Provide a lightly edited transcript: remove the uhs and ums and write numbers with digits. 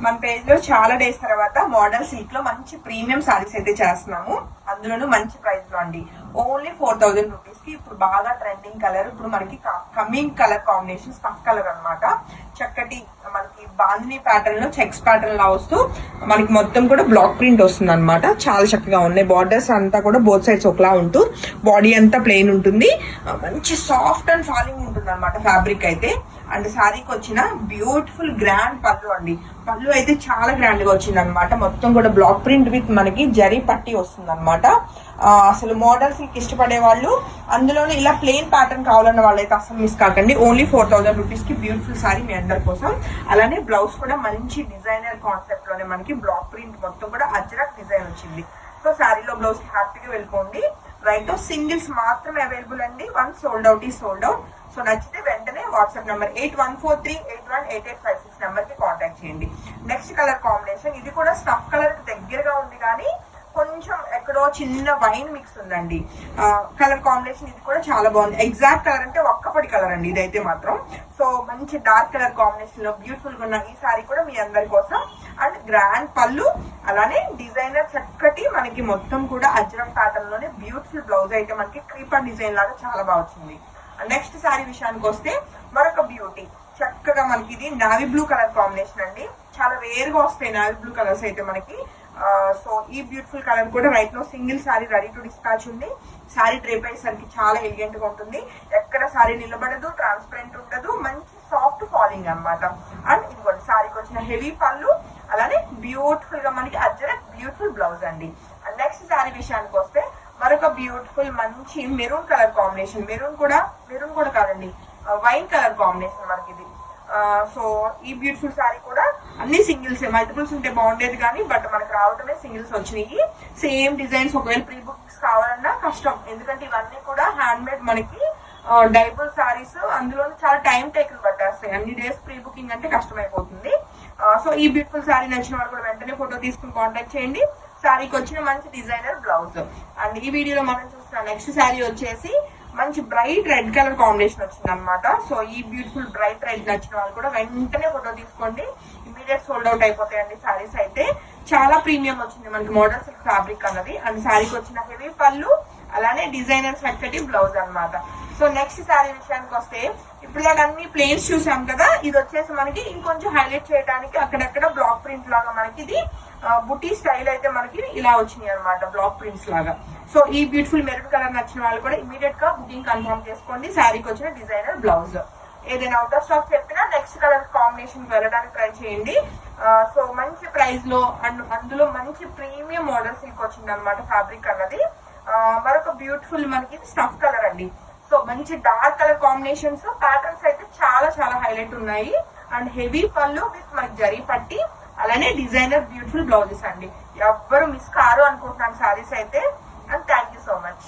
మన పేజ్ లో చాలా డేస్ తర్వాత మోడల్ సిల్క్ లో మంచి ప్రీమియం సారీస్ అయితే చేస్తున్నాము. అందులోనూ మంచి ప్రైస్ లో అండి. ఓన్లీ 4000 రూపీస్ కి ఇప్పుడు బాగా ట్రెండింగ్ కలర్, ఇప్పుడు మనకి coming colour combination stuff colour అన్నమాట. చక్కటి మనకి బాందిని ప్యాటర్న్ లో చెక్స్ ప్యాటర్న్ లా వస్తూ మనకి మొత్తం కూడా బ్లాక్ ప్రింట్ వస్తుంది అనమాట. చాలా చక్కగా ఉన్నాయి. బార్డర్స్ అంతా కూడా బోత్ సైడ్స్ ఒకలా ఉంటూ బాడీ అంతా ప్లెయిన్ ఉంటుంది. మంచి సాఫ్ట్ అండ్ ఫాలింగ్ ఉంటుంది అనమాట ఫ్యాబ్రిక్ అయితే. అండ్ శారీకి వచ్చిన బ్యూటిఫుల్ గ్రాండ్ పళ్ళు అండి. పళ్ళు అయితే చాలా గ్రాండ్ గా వచ్చింది అనమాట. మొత్తం కూడా బ్లాక్ ప్రింట్ విత్ మనకి జరీ పట్టి వస్తుంది అనమాట. అసలు మోడల్ సిల్క్ ఇష్టపడే వాళ్ళు, అందులోనే ఇలా ప్లెయిన్ ప్యాటర్న్ కావాలన్న వాళ్ళైతే అసలు మిస్ కాకండి. ఓన్లీ 4000 రూపీస్ కి బ్యూటిఫుల్ సారీ మీ అందరి కోసం. అలానే బ్లౌజ్ కూడా మంచి డిజైనర్ కాన్సెప్ట్ లోనే మనకి బ్లాక్ ప్రింట్ మొత్తం కూడా అజ్రక్ డిజైన్ వచ్చింది. సో శారీలో బ్లౌజ్ హ్యాపీగా వెళ్ళిపోండి. రైట్ సింగిల్స్ మాత్రమే అవైలబుల్ అండి. వన్ సోల్డ్ అవుట్ ఈ సోల్డ్ అవుట్. సో నచ్చితే వెంటనే వాట్సాప్ నెంబర్ 8143818856 నెంబర్ కి కాంటాక్ట్ చేయండి. నెక్స్ట్ కలర్ కాంబినేషన్ ఇది కూడా స్టఫ్ కలర్ కి దగ్గరగా ఉంది, కానీ కొంచెం ఎక్కడో చిన్న వైన్ మిక్స్ ఉందండి. కలర్ కాంబినేషన్ ఇది కూడా చాలా బాగుంది. ఎగ్జాక్ట్ కలర్ అంటే ఒక్కపడి కలర్ అండి ఇదైతే మాత్రం. సో మంచి డార్క్ కలర్ కాంబినేషన్ లో బ్యూటిఫుల్ గా ఉన్న ఈ సారీ కూడా మీ అందరి కోసం. అండ్ గ్రాండ్ పళ్ళు, అలానే డిజైనర్ చక్కటి మనకి మొత్తం కూడా అజ్రక్ ప్యాటర్న్ లోనే బ్యూటిఫుల్ బ్లౌజ్ అయితే మనకి క్రీపర్ డిజైన్ లాగా చాలా బాగా వచ్చింది. నెక్స్ట్ శారీ విషయానికి వస్తే మరొక బ్యూటీ, చక్కగా మనకి ఇది నావీ బ్లూ కలర్ కాంబినేషన్ అండి. చాలా రేర్ గా వస్తాయి నావీ బ్లూ కలర్స్ అయితే మనకి. సో ఈ బ్యూటిఫుల్ కలర్ కూడా right no single sari ready to dispatch ఉంది. శారీ డ్రేప్ అయ్యేసరికి చాలా ఎలిగెంట్ గా ఉంటుంది. ఎక్కడ శారీ నిలబడదు, ట్రాన్స్పరెంట్ ఉండదు, మంచి సాఫ్ట్ ఫాలింగ్ అనమాట. అండ్ ఇదిగోండి శారీకి వచ్చిన హెవీ పళ్ళు, అలానే బ్యూటిఫుల్ గా మనకి అజ్రక్ బ్యూటిఫుల్ బ్లౌజ్ అండి. అండ్ నెక్స్ట్ శారీ విషయానికి వస్తే మరొక బ్యూటిఫుల్ మంచి మెరూన్ కలర్ కాంబినేషన్. మెరూన్ కూడా కాదండి, వైన్ కలర్ కాంబినేషన్ మనకి ఇది. సో ఈ బ్యూటిఫుల్ శారీ కూడా అన్ని సింగిల్స్, మల్టిపుల్స్ ఉంటే బాగుండేది కానీ బట్ మనకు రావటమే సింగిల్స్ వచ్చినాయి. సేమ్ డిజైన్స్ ఒకవేళ ప్రీ బుక్స్ కావాలన్నా కష్టం, ఎందుకంటే ఇవన్నీ కూడా హ్యాండ్ మేడ్ మనకి డైబుల్ శారీస్. అందులో చాలా టైం టేకన్ పట్టేస్తాయి. అన్ని డేస్ ప్రీ బుకింగ్ అంటే కష్టమైపోతుంది. సో ఈ బ్యూటిఫుల్ శారీ నచ్చిన వాళ్ళు కూడా వెంటనే ఫోటో తీసుకుని కాంటాక్ట్ చేయండి. శారీకి వచ్చిన మంచి డిజైనర్ బ్లౌజ్. అండ్ ఈ వీడియోలో మనం చూస్తున్న నెక్స్ట్ శారీ వచ్చేసి మంచి బ్రైట్ రెడ్ కలర్ కాంబినేషన్ వచ్చింది అనమాట. సో ఈ బ్యూటిఫుల్ బ్రైట్ రెడ్ నచ్చిన వాళ్ళు కూడా వెంటనే ఫోటో తీసుకోండి. ఇమీడియట్ సోల్డ్ అవుట్ అయిపోతాయండి శారీస్ అయితే. చాలా ప్రీమియం వచ్చింది మనకి మోడల్ సిల్క్ ఫ్యాబ్రిక్ అన్నది. అండ్ శారీకి వచ్చిన హెవీ పళ్ళు, అలానే డిజైనర్ చక్కటి బ్లౌజ్ అనమాట. సో నెక్స్ట్ శారీ విషయానికి వస్తే ఇప్పుడు దాకా అన్ని ప్లేన్స్ చూసాం కదా, ఇది వచ్చేసి మనకి ఇంకొంచెం హైలైట్ చేయడానికి అక్కడక్కడ బ్లాక్ ప్రింట్ లాగా మనకి ఇది బుటీ స్టైల్ అయితే మనకి ఇలా వచ్చినాయి అనమాట, బ్లాక్ ప్రింట్స్ లాగా. సో ఈ బ్యూటిఫుల్ మెరూన్ కలర్ నచ్చిన వాళ్ళు కూడా ఇమీడియట్ గా బుకింగ్ కన్ఫర్మ్ చేసుకోండి. శారీకి వచ్చిన డిజైనర్ బ్లౌజ్. ఏదైనా అవుట్ ఆఫ్ స్టాక్ చెప్పినా నెక్స్ట్ కలర్ కాంబినేషన్ వెళ్ళడానికి ట్రై చేయండి. సో మంచి ప్రైస్ లో అండ్ అందులో మంచి ప్రీమియం మోడల్ సిల్క్ వచ్చింది అనమాట ఫ్యాబ్రిక్ అన్నది. మరొక బ్యూటిఫుల్ మనకి స్టఫ్ కలర్ అండి. సో మంచి డార్క్ కలర్ కాంబినేషన్స్, ప్యాటర్న్స్ అయితే చాలా చాలా హైలైట్ ఉన్నాయి. అండ్ హెవీ పళ్ళు విత్ మనకి జరీ పట్టి, అలానే డిజైనర్ బ్యూటిఫుల్ బ్లౌజెస్ అండి. ఎవ్వరు మిస్ కారు అనుకుంటున్నాను సారీస్ అయితే. And thank you so much.